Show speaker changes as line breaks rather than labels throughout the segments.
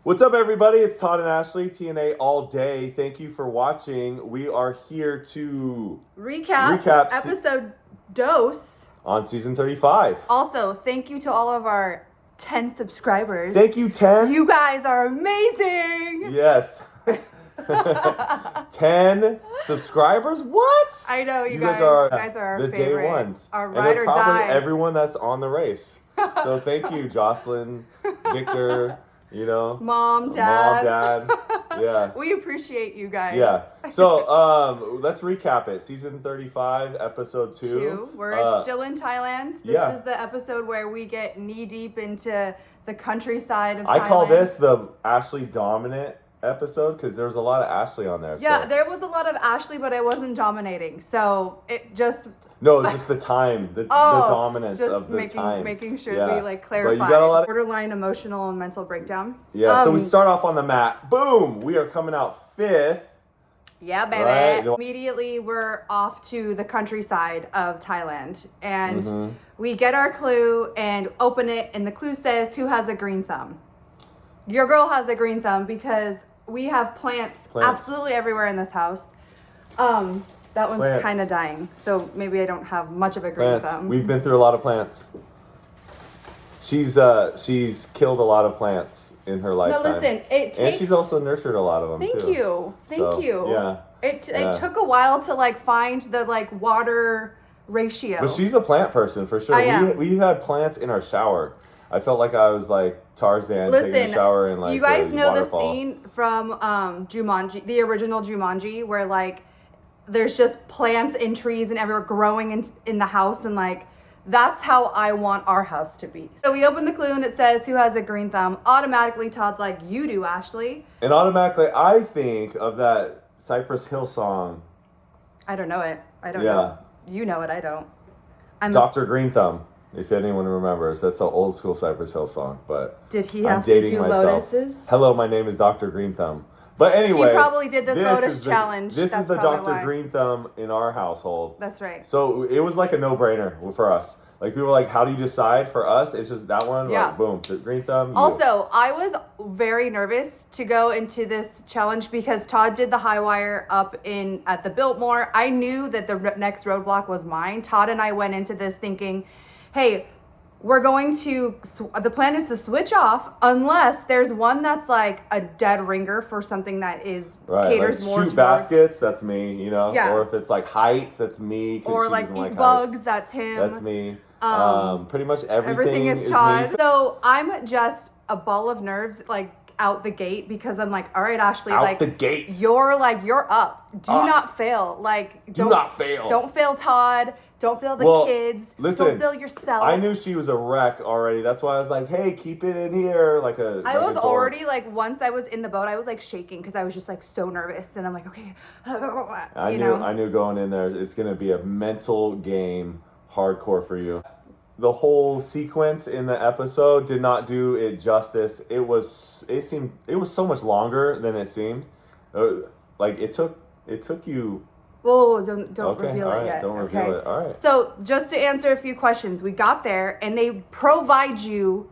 What's up, everybody? It's Todd and Ashley, TNA all day. Thank you for watching. We are here to
recap episode Dose
on season 35.
Also, thank you to all of our 10 subscribers.
Thank you, 10.
You guys are amazing.
Yes. 10 subscribers? What?
I know, you
guys are
our
the
favorite.
day ones.
Our
and
ride
they're
or
probably
die.
everyone that's on the race. So thank you, Jocelyn, Victor,
Mom, Dad.
Yeah.
We appreciate you guys.
Yeah. So let's recap it. Season 35, episode 2.
We're still in Thailand. This is the episode where we get knee deep into the countryside of Thailand.
I call this the Ashley dominant episode because there was a lot of Ashley on there.
Yeah, there was a lot of Ashley, but I wasn't dominating. So it just...
No, just the time, the dominance of the time.
Making sure we clarify.
But you got a lot of
borderline emotional and mental breakdown.
Yeah, so we start off on the mat. Boom! We are coming out 5th.
Yeah, baby. Right? Immediately, we're off to the countryside of Thailand. And we get our clue and open it. And the clue says, who has a green thumb? Your girl has a green thumb because we have plants absolutely everywhere in this house. That one's kind of dying, so maybe I don't have much of a green thumb.
We've been through a lot of plants. She's killed a lot of plants in her lifetime.
No, listen, it takes...
And she's also nurtured a lot of them,
Thank you.
Yeah.
It took a while to, find the, water ratio.
But she's a plant person, for sure. We had plants in our shower. I felt like I was, Tarzan taking a shower in,
you guys know
waterfall.
The scene from Jumanji, the original Jumanji, where, there's just plants and trees and everywhere growing in the house, and that's how I want our house to be. So we open the clue and it says, who has a green thumb? Automatically Todd's like, you do, Ashley.
And automatically I think of that Cypress Hill song.
I don't know it. I don't know. You know it, I don't.
Dr. Green Thumb, if anyone remembers. That's an old school Cypress Hill song, but
did he have to do lotuses?
Hello, my name is Dr. Green Thumb. But anyway,
he probably did this lotus challenge.
This is the Dr. Green Thumb in our household.
That's right.
So it was like a no-brainer for us. People were like, how do you decide? For us, it's just that one.
Yeah.
Boom, the green thumb.
Also, I was very nervous to go into this challenge because Todd did the high wire up at the Biltmore. I knew that the next roadblock was mine. Todd and I went into this thinking, hey, the plan is to switch off unless there's one that's a dead ringer for something that is caters more towards...
shoot baskets, that's me, or if it's heights, that's me.
Or eat bugs, heights. That's him.
That's me. Pretty much everything
is Todd.
Me.
So I'm just a ball of nerves, out the gate, because I'm all right, Ashley,
out the gate.
You're up. Do not fail.
Do not fail.
Don't fail Todd. Don't fail the kids.
Listen,
don't fail yourself.
I knew she was a wreck already. That's why I was like, hey, keep it in here.
I was already, once I was in the boat, I was, shaking because I was just, so nervous. And I'm like, okay.
I knew going in there, it's going to be a mental game, hardcore for you. The whole sequence in the episode did not do it justice. It was so much longer than it seemed. It took you...
Whoa, don't reveal it yet.
Don't reveal it. All right.
So just to answer a few questions, we got there and they provide you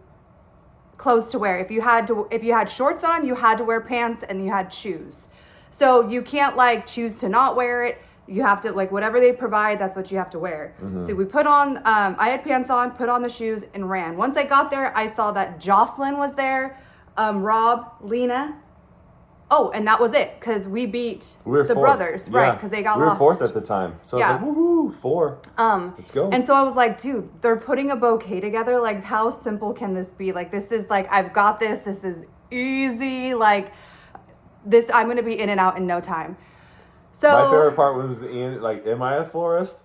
clothes to wear. If you had shorts on, you had to wear pants and you had shoes. So you can't choose to not wear it. You have to whatever they provide, that's what you have to wear. Mm-hmm. So we put on, I had pants on, put on the shoes and ran. Once I got there, I saw that Jocelyn was there, Rob, Lena. Oh, and that was it, because we beat the brothers, right? Because they got lost.
We were 4th at the time. So I was like, woohoo, 4. Let's go.
And so I was like, dude, they're putting a bouquet together. How simple can this be? This is I've got this. This is easy. This, I'm going to be in and out in no time. So
my favorite part was Ian, am I a florist?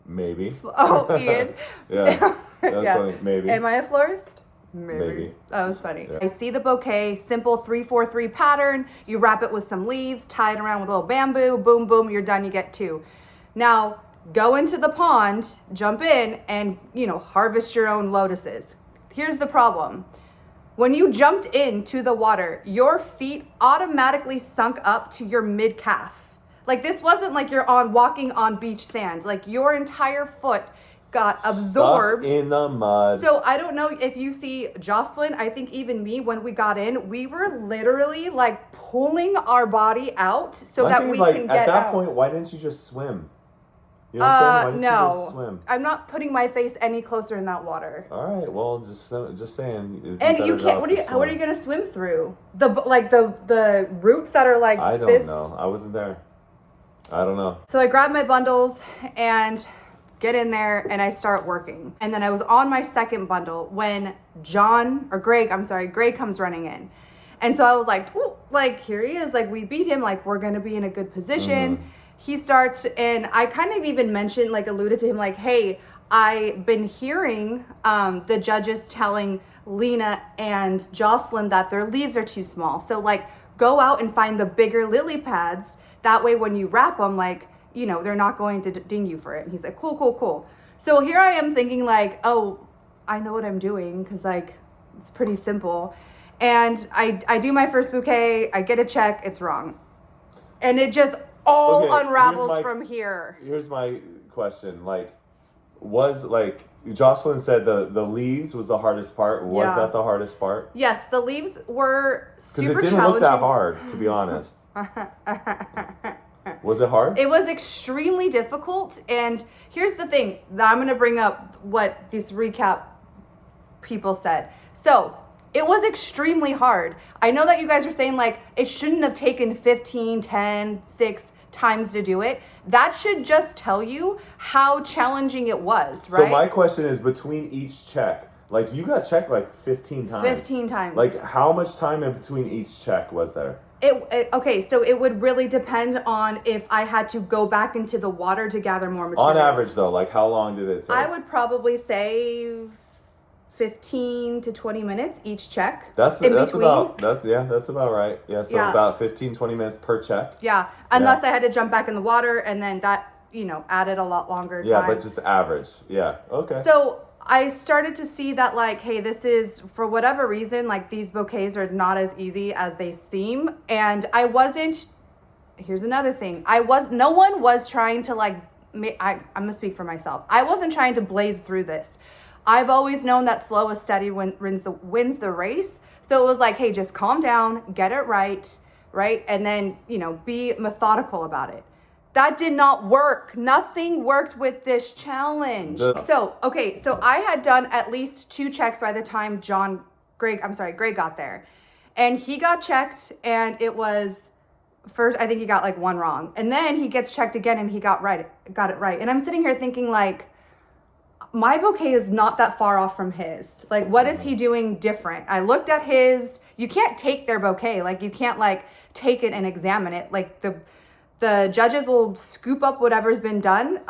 Maybe.
Oh, Ian.
Yeah. That was funny. Maybe.
Am I a florist? Maybe. That was funny. Yeah. I see the bouquet, simple 3-4-3 pattern. You wrap it with some leaves, tie it around with a little bamboo, boom, boom, you're done, you get 2. Now, go into the pond, jump in, and, harvest your own lotuses. Here's the problem. When you jumped into the water, your feet automatically sunk up to your mid-calf. This wasn't you're walking on beach sand. Your entire foot got absorbed
in the mud.
So I don't know if you see Jocelyn, I think even me, when we got in, we were literally like pulling our body out so that we can get out.
At that point, why didn't you just swim? You know what I'm saying? Why didn't you just swim?
I'm not putting my face any closer in that water.
All right, well, just saying.
And you can't. What are you gonna swim through? The roots that are like.
I don't know. I wasn't there. I don't know.
So I grabbed my bundles and get in there, and I start working. And then I was on my second bundle when Greg comes running in. And so I was like, ooh, like, here he is. Like, we beat him. Like, we're going to be in a good position. Mm-hmm. He starts, and I kind of even mentioned, like, alluded to him, like, hey, I've been hearing the judges telling Lena and Jocelyn that their leaves are too small. So, like, go out and find the bigger lily pads. That way, when you wrap them, like, you know, they're not going to ding you for it. And he's like, cool. So here I am thinking like, oh, I know what I'm doing because like it's pretty simple. And I do my first bouquet, I get a check, it's wrong. And it just all unravels from here.
Here's my question. Like, Jocelyn said the leaves was the hardest part. Was that the hardest part?
Yes, the leaves were super challenging.
Because it didn't look that hard, to be honest. Was it hard?
It was extremely difficult. And here's the thing that I'm going to bring up what this recap people said. So it was extremely hard. I know that you guys are saying like it shouldn't have taken 15, 10, 6 times to do it. That should just tell you how challenging it was, right?
So my question is between each check, like you got checked like 15 times.
15 times.
Like how much time in between each check was there?
Okay, so it would really depend on if I had to go back into the water to gather more materials.
On average, though, like how long did it take?
I would probably say 15 to 20 minutes each check.
That's about right. Yeah, so about 15, 20 minutes per check.
Yeah, unless I had to jump back in the water, and then that, added a lot longer time.
Yeah, but just average. Yeah, okay.
So I started to see that like, hey, this is, for whatever reason, like these bouquets are not as easy as they seem. And here's another thing. No one was trying to like, I'm gonna speak for myself. I wasn't trying to blaze through this. I've always known that slow and steady wins the race. So it was like, hey, just calm down, get it right? And then, be methodical about it. That did not work. Nothing worked with this challenge. So I had done at least 2 checks by the time Greg got there. And he got checked and it was first, I think he got like 1 wrong. And then he gets checked again and he got it right. And I'm sitting here thinking like, my bouquet is not that far off from his. Like, what is he doing different? I looked at his. You can't take their bouquet. Like, you can't like take it and examine it. Like the judges will scoop up whatever's been done,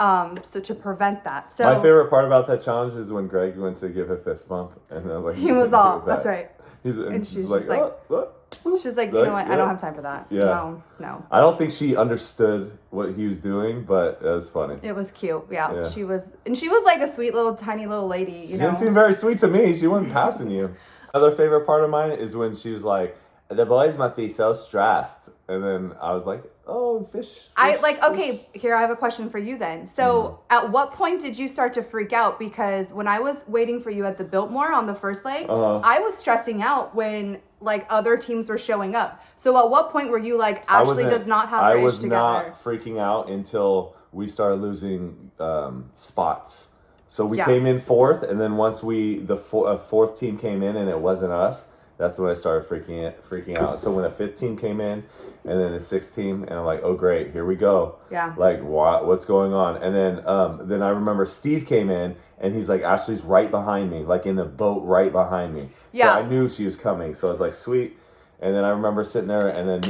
so to prevent that. So
my favorite part about that challenge is when Greg went to give a fist bump, and then like
he was all, that's right.
She's like,
she's like, you know what? I don't have time for that.
Yeah.
No.
I don't think she understood what he was doing, but it was funny.
It was cute. Yeah. She was like a sweet little, tiny little lady.
She didn't seem very sweet to me. She wasn't passing you. Another favorite part of mine is when she was like, the boys must be so stressed. And then I was like, oh, fish.
Okay, here I have a question for you then. So at what point did you start to freak out? Because when I was waiting for you at the Biltmore on the first leg, I was stressing out when like other teams were showing up. So at what point were you like, Ashley does not have her ish together?
I was not freaking out until we started losing spots. So we came in 4th, and then once the 4th team came in and it wasn't us, that's when I started freaking out. So when a 5th team came in, and then a 6th team, and I'm like, oh great, here we go.
Yeah.
Like what's going on? And then I remember Steve came in, and he's like, Ashley's right behind me, like in the boat right behind me. Yeah. So I knew she was coming. So I was like, sweet. And then I remember sitting there, and then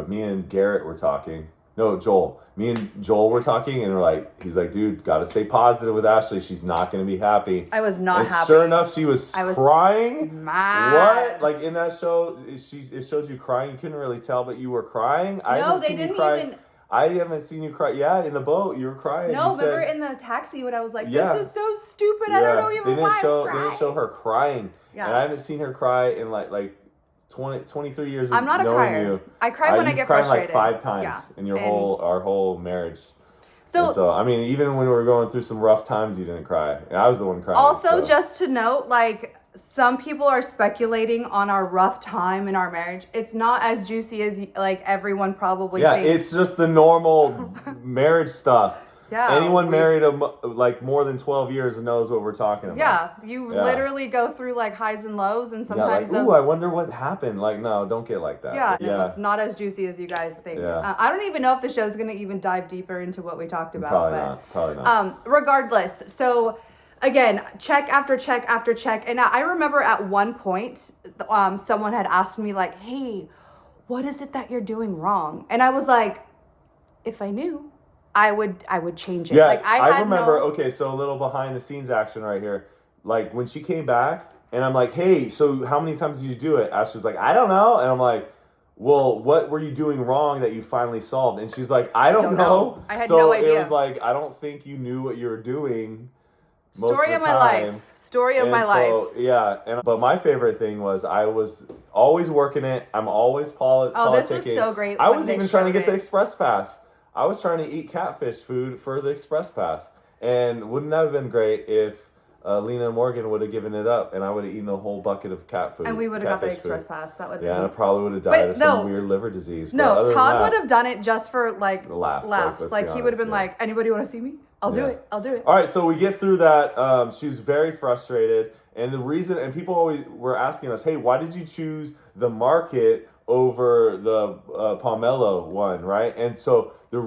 me and Garrett were talking. No, Joel. Me and Joel were talking, and he's like, dude, gotta stay positive with Ashley. She's not gonna be happy.
I was not happy.
Sure enough, I was crying.
Mad.
What? Like in that show, it showed you crying. You couldn't really tell, but you were crying.
No, they didn't even.
I haven't seen you cry. Yeah, in the boat, you were crying.
No, remember in the taxi when I was like, this is so stupid. I don't know even why I'm crying.
They didn't show her crying. Yeah. And I haven't seen her cry in like 23 years of
I'm not a
knowing
crier.
you.
I cry when I get frustrated.
Like 5 times in our whole marriage. So I mean, even when we were going through some rough times, you didn't cry. I was the one crying.
Also, just to note, like, some people are speculating on our rough time in our marriage. It's not as juicy as like everyone probably thinks.
It's just the normal marriage stuff.
Yeah,
anyone married like more than 12 years knows what we're talking about.
Yeah, you literally go through like highs and lows, and sometimes
ooh, I wonder what happened. Like, no, don't get like that.
Yeah, it's not as juicy as you guys think.
Yeah.
I don't even know if the show's gonna even dive deeper into what we talked about.
Probably not.
Regardless, so again, check after check after check, and I remember at one point, someone had asked me like, "Hey, what is it that you're doing wrong?" And I was like, if I knew, I would change it.
Yeah,
like,
I remember. Okay, so a little behind the scenes action right here. Like when she came back, and I'm like, "Hey, so how many times did you do it?" Ashley was like, "I don't know," and I'm like, "Well, what were you doing wrong that you finally solved?" And she's like, "I don't know."
I had no idea.
So it was like, I don't think you knew what you were doing.
Story of my life. Story of my life.
Yeah, but my favorite thing was I was always working it. I'm always politicking.
Oh, this was so great.
I was even trying to get the express pass. I was trying to eat catfish food for the express pass. And wouldn't that have been great if Lena and Morgan would have given it up and I would have eaten a whole bucket of cat food.
And we would have got the express pass. That would
and I probably would have died of some weird liver disease.
No, Todd would have done it just for like
laughs.
Like he would have been like, anybody want to see me? I'll do it. I'll do it.
All right, so we get through that. She was very frustrated. And the reason, and people always were asking us, hey, why did you choose the market over the pomelo one, right? And so the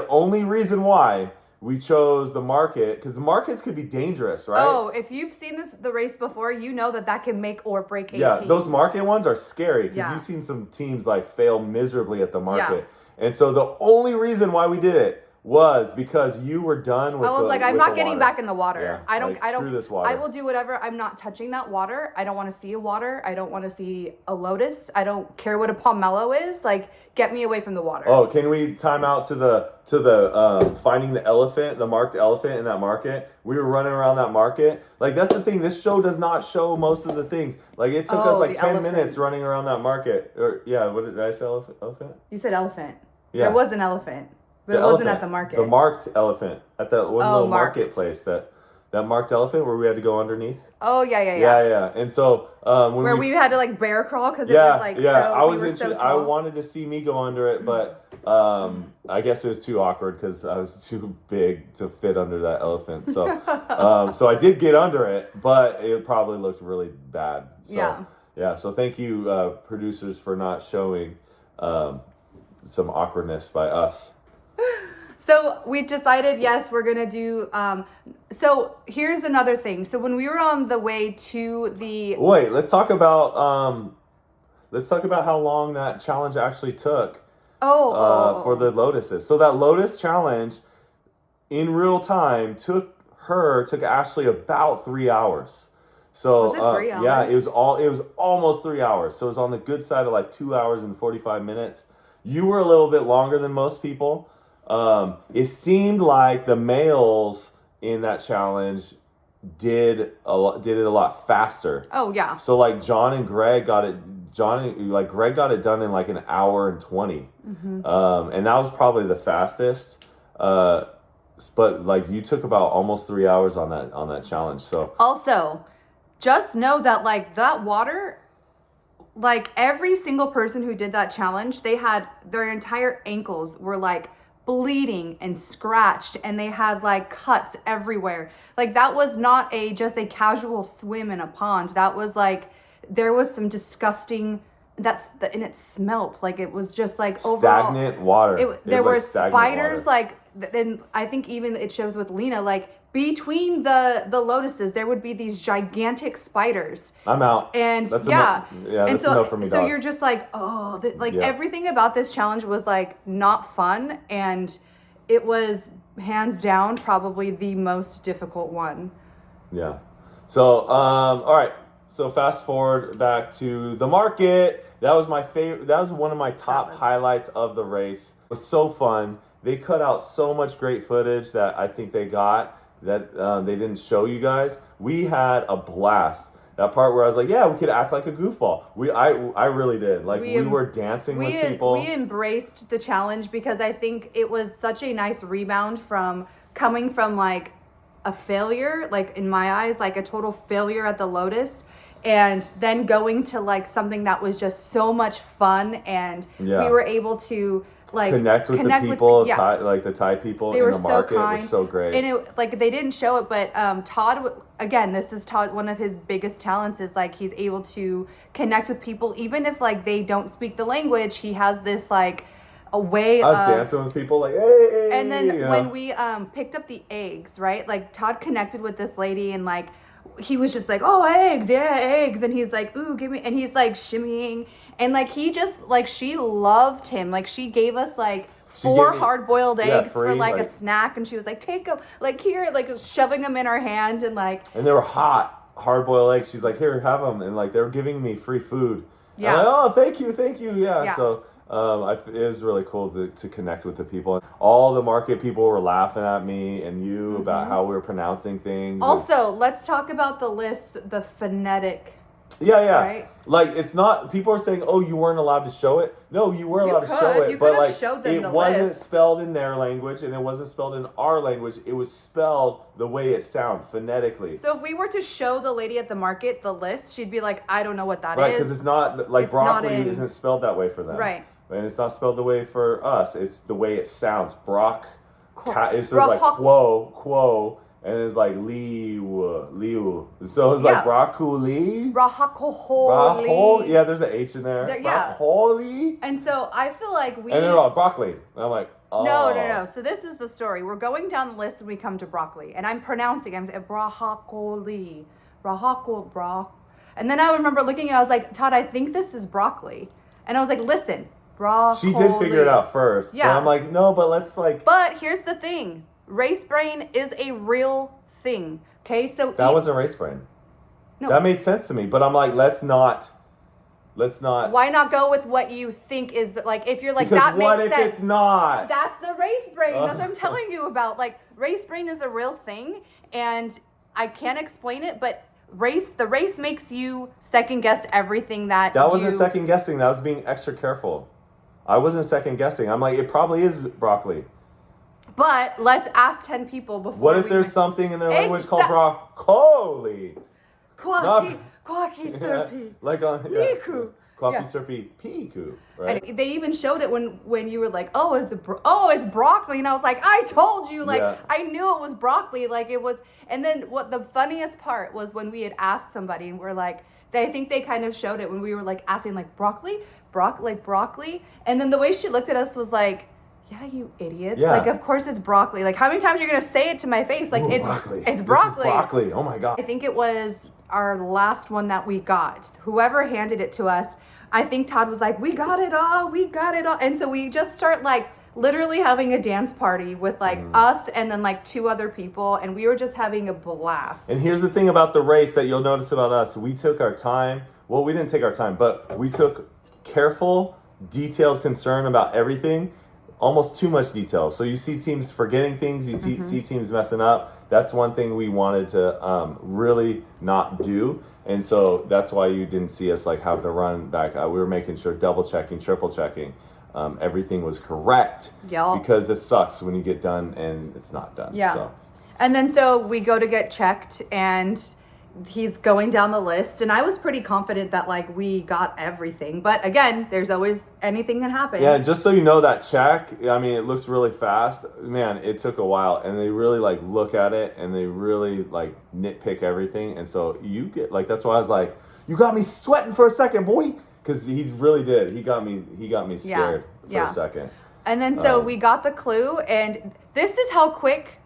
only reason why we chose the market, because the markets could be dangerous, right?
Oh, if you've seen the race before, you know that can make or break a team.
Yeah, those market ones are scary because you've seen some teams like fail miserably at the market. Yeah. And so the only reason why we did it was because you were done with.
I was like, I'm not getting back in the water.
Yeah,
I don't.
Screw this water.
I will do whatever. I'm not touching that water. I don't want to see a water. I don't want to see a lotus. I don't care what a pomelo is. Like, get me away from the water.
Oh, can we time out to the finding the elephant, the marked elephant in that market? We were running around that market. Like, that's the thing. This show does not show most of the things. Like, it took us like 10 minutes running around that market. Or what did I say? Elephant?
You said elephant.
Yeah.
There was an elephant. But it wasn't at the market.
The marked elephant at that one little marketplace. That marked elephant where we had to go underneath.
Oh yeah.
And so when
we had to like bear crawl because it was like
I wanted to see me go under it, but I guess it was too awkward because I was too big to fit under that elephant. So so I did get under it, but it probably looked really bad. So so thank you producers for not showing some awkwardness by us.
So we decided, yes, we're gonna do. So here's another thing. So when we were on the way to the
let's talk about how long that challenge actually took. For the lotuses. So that lotus challenge, in real time, took Ashley about 3 hours. So
was it 3 hours?
Yeah, it was almost 3 hours. So it was on the good side of like 2 hours and 45 minutes. You were a little bit longer than most people. It seemed like the males in that challenge did it a lot faster.
Oh yeah.
So like Greg got it done in like an hour and 20. Mm-hmm. And that was probably the fastest. But like you took about almost 3 hours on that challenge. So
also, just know that like that water, like every single person who did that challenge, they had their entire ankles were like bleeding and scratched, and they had like cuts everywhere. Like that was not just a casual swim in a pond. That was like there was some disgusting and it smelt like it was just like
stagnant water.
There were spiders like, and I think even it shows with Lena, like between the lotuses there would be these gigantic spiders.
I'm out.
And
that's
enough
for me.
So you're just like, everything about this challenge was like not fun, and it was hands down probably the most difficult one. Yeah.
So all right. So fast forward back to the market. That was my favorite. That was one of my top highlights of the race. It was so fun. They cut out so much great footage that I think they got that they didn't show you guys. We had a blast. That part where I was like, yeah, we could act like a goofball. I really did. Like we were dancing with people.
We embraced the challenge because I think it was such a nice rebound from coming from like a failure, like in my eyes, like a total failure at the Lotus, and then going to like something that was just so much fun, and we were able to like
connect with the people, like the Thai people in the market. It was so great.
And it, like, they didn't show it, but Todd, again, this is Todd, one of his biggest talents is like he's able to connect with people even if like they don't speak the language. He has this like a way
I was dancing with people like, hey.
And then when we picked up the eggs, right? Like Todd connected with this lady and like he was just like, oh, eggs, yeah, eggs. And he's like, ooh, give me, and he's like shimmying. And like he just like, she loved him. Like she gave us like 4 hard-boiled eggs for like a snack, and she was like, take them, like here, like shoving them in our hand, and like. And
they were hot, hard-boiled eggs. She's like, here, have them, and like they were giving me free food. Yeah. And I'm like, oh, thank you, yeah. So it was really cool to connect with the people. All the market people were laughing at me and you about how we were pronouncing things.
Also, let's talk about the list, the phonetic.
Yeah.
Right?
Like, it's not, people are saying, oh, you weren't allowed to show it. No, you were allowed to show it. But like, it wasn't spelled in their language and it wasn't spelled in our language. It was spelled the way it sounded, phonetically.
So if we were to show the lady at the market the list, she'd be like, I don't know what that is.
Right, because it's not, like, broccoli isn't spelled that way for them.
Right.
And it's not spelled the way for us. It's the way it sounds. It's like quo, and it's like liu. So it's like broccoli.
Rahakoli.
Yeah, there's an H in there. Broccoli.
And so I feel like
And they're all broccoli. And I'm like, oh.
No. So this is the story. We're going down the list and we come to broccoli. And I'm saying broccoli. And then I remember looking at it, I was like, Todd, I think this is broccoli. And I was like, listen. Broccoli.
She did figure it out first.
Yeah.
But I'm like, no, but let's like.
But here's the thing. Race brain is a real thing. Okay, so.
That wasn't race brain. No. That made sense to me. But I'm like, let's not.
Why not go with what you think is like, if you're like,
because
that makes sense.
What if it's not?
That's the race brain. That's what I'm telling you about. Like, race brain is a real thing. And I can't explain it, but the race makes you second guess everything that
wasn't second guessing. That was being extra careful. I wasn't second guessing. I'm like, it probably is broccoli.
But let's ask 10 people before.
What if there's something in their language called broccoli?
Quacky surpy.
Like on
Piku.
Quacky surpy piku. Right.
And they even showed it when you were like, it's broccoli, and I was like, I told you, like I knew it was broccoli, like it was. And then what the funniest part was when we had asked somebody and we're like, I think they kind of showed it when we were like asking like broccoli, and then the way she looked at us was like, yeah, you idiots. Yeah. Like, of course it's broccoli. Like, how many times you're going to say it to my face? Like, it's broccoli. It's broccoli.
This is broccoli. Oh, my God.
I think it was our last one that we got. Whoever handed it to us, I think Todd was like, we got it all. And so we just start, like, literally having a dance party with, like, us and then, like, 2 other people. And we were just having a blast.
And here's the thing about the race that you'll notice about us. We took our time. Well, we didn't take our time, but we took careful, detailed concern about everything. Almost too much detail. So you see teams forgetting things, you see teams messing up. That's one thing we wanted to really not do. And so that's why you didn't see us like have to run back. We were making sure, double checking, triple checking. Everything was correct.
Yeah.
Because it sucks when you get done and it's not done.
Yeah.
So.
And then so we go to get checked and he's going down the list, and I was pretty confident that like we got everything, but again, there's always anything can happen.
Yeah, just so you know, that check, I mean, it looks really fast. Man, it took a while, and they really like look at it and they really like nitpick everything. And so you get like, that's why I was like, you got me sweating for a second, boy, because he really did. He got me scared for a second.
And then so we got the clue, and this is how quick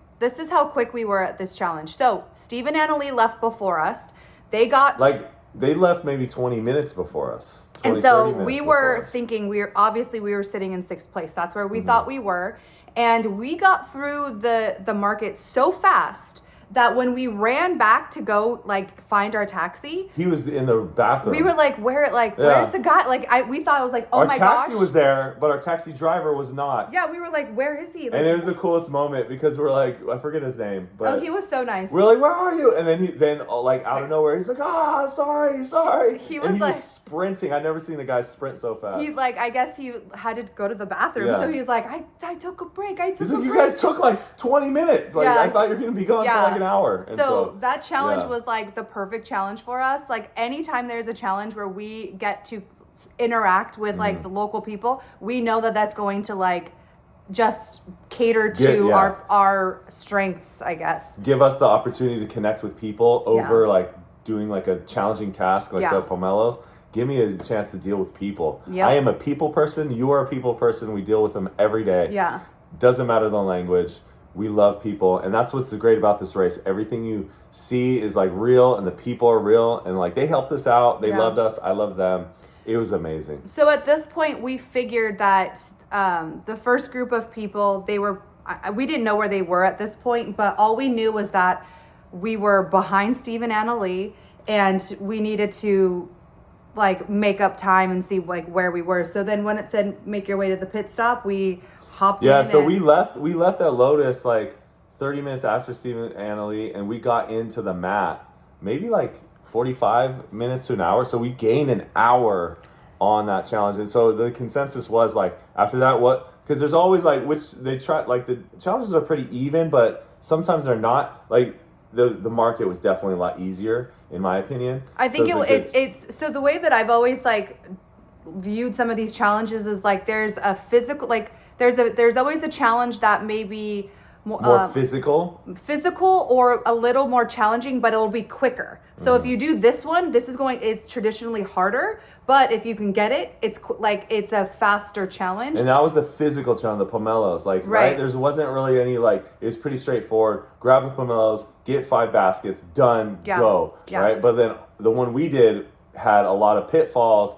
we were at this challenge. So Steve and Annalie left before us. They
left maybe 20 minutes before us.
And so we were thinking, we were sitting in 6th place. That's where we thought we were. And we got through the market so fast that when we ran back to go like find our taxi,
he was in the bathroom.
We were like, where's the guy? Like we thought it was like, oh my gosh.
Our taxi was there, but our taxi driver was not.
Yeah, we were like, where is he? Like,
and it was the coolest moment because we're like, I forget his name, but
he was so nice.
We're like, where are you? And then like out of nowhere, he's like, sorry.
He was
was sprinting. I've never seen a guy sprint so fast.
He's like, I guess he had to go to the bathroom, so he's like, I took a break. He's like,
you guys took like 20 minutes. Like I thought you were gonna be gone for like an hour. And
so that challenge was like the perfect challenge for us. Like anytime there's a challenge where we get to interact with like the local people, we know that that's going to like just cater to our strengths, I guess.
Give us the opportunity to connect with people over like doing like a challenging task like the pomelos. Give me a chance to deal with people. Yep. I am a people person. You are a people person. We deal with them every day.
Yeah.
Doesn't matter the language. We love people, and that's what's great about this race. Everything you see is like real, and the people are real, and like they helped us out. They loved us. I love them. It was amazing.
So at this point, we figured that the first group of people, we didn't know where they were at this point, but all we knew was that we were behind Steve and Anna Lee, and we needed to like make up time and see like where we were. So then when it said make your way to the pit stop, we hopped in.
Yeah, so we left at Lotus like 30 minutes after Steve and Anna Lee, and we got into the mat maybe like 45 minutes to an hour. So we gained an hour on that challenge. And so the consensus was like after that, because there's always like, which they try, like the challenges are pretty even, but sometimes they're not. Like the market was definitely a lot easier in my opinion.
I think it's so the way that I've always like viewed some of these challenges is like there's a physical, like there's always the challenge that may be
more physical
or a little more challenging, but it'll be quicker. So if you do this one, it's traditionally harder, but if you can get it, it's a faster challenge.
And that was the physical challenge, the pomelos, like right? There wasn't really any like, it was pretty straightforward. Grab the pomelos, get 5 baskets, done, go, right? But then the one we did had a lot of pitfalls.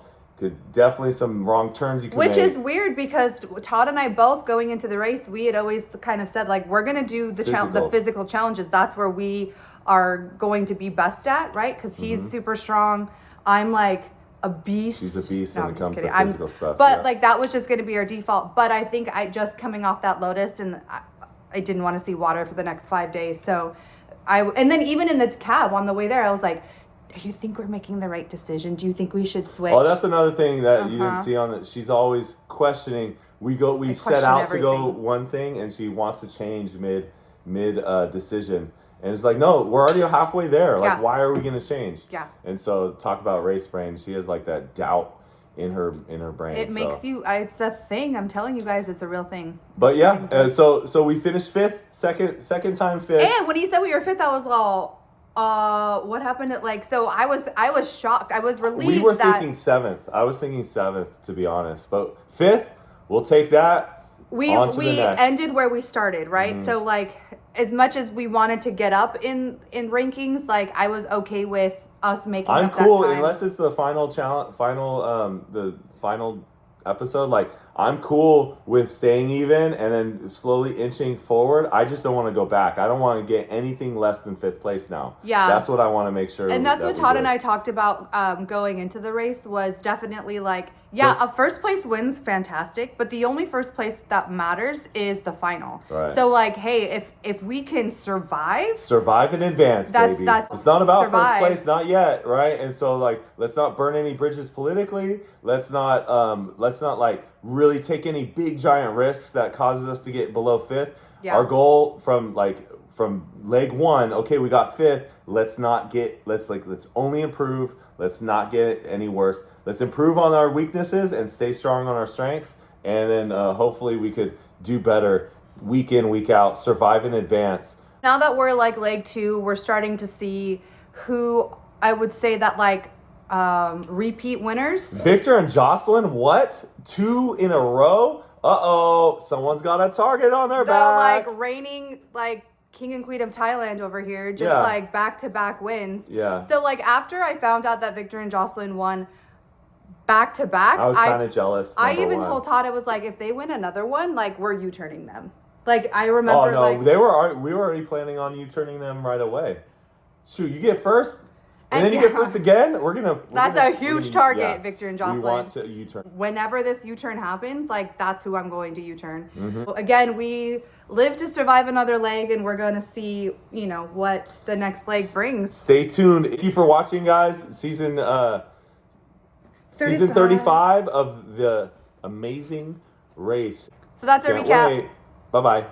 Definitely some wrong turns you can make.
Which is weird because Todd and I both going into the race, we had always kind of said like, we're going to do the physical challenges. That's where we are going to be best at, right? Because he's super strong. I'm like a beast.
She's a beast when it comes to physical stuff.
But like that was just going to be our default. But I think I just coming off that Lotus and I didn't want to see water for the next 5 days. So and then even in the cab on the way there, I was like, do you think we're making the right decision? Do you think we should switch?
Oh, that's another thing that you didn't see on it. She's always questioning. We set out to go one thing, and she wants to change mid decision. And it's like, no, we're already halfway there. Like, why are we going to change?
Yeah.
And so talk about race brain. She has like that doubt in her brain.
It makes you. It's a thing. I'm telling you guys, it's a real thing.
But so we finished fifth, second time fifth.
And when he said we were fifth, I was all. What happened at like, so I was shocked. I was relieved.
We were thinking seventh. I was thinking seventh, to be honest, but fifth, we'll take that.
We ended where we started, right? So like, as much as we wanted to get up in rankings, like I was okay with us making up that time. I'm cool
unless it's the final challenge, the final episode. Like I'm cool with staying even and then slowly inching forward. I just don't want to go back. I don't want to get anything less than fifth place now.
Yeah.
That's what I want to make sure.
And that's what Todd and I talked about going into the race was definitely like, a first place win's fantastic, but the only first place that matters is the final.
Right.
So like, hey, if we can survive
in advance, baby. It's not about first place, not yet, right? And so like, let's not burn any bridges politically. Let's not like really take any big giant risks that causes us to get below fifth. Yeah. Our goal from leg one, okay, we got fifth. Let's only improve. Let's not get any worse. Let's improve on our weaknesses and stay strong on our strengths. And then hopefully we could do better week in, week out, survive in advance.
Now that we're like leg 2, we're starting to see who I would say that like repeat winners.
Victor and Jocelyn, what? 2 in a row? Uh-oh, someone's got a target on their back.
Like reigning like king and queen of Thailand over here, just like back-to-back wins.
Yeah.
So like after I found out that Victor and Jocelyn won back-to-back,
I was kind of jealous.
I even told Todd, I was like, if they win another one, like we're U-turning them. Like, I remember,
Oh, no,
like...
we were already planning on you turning them right away. Shoot, you get first, and then you get first again?
That's a huge target, Victor and Jocelyn.
We want to U-turn.
Whenever this U-turn happens, like, that's who I'm going to U-turn. Mm-hmm. Again, we live to survive another leg, and we're going to see, you know, what the next leg brings.
Stay tuned. Thank you for watching, guys. Season 35 of the Amazing Race.
So that's our recap.
Bye-bye.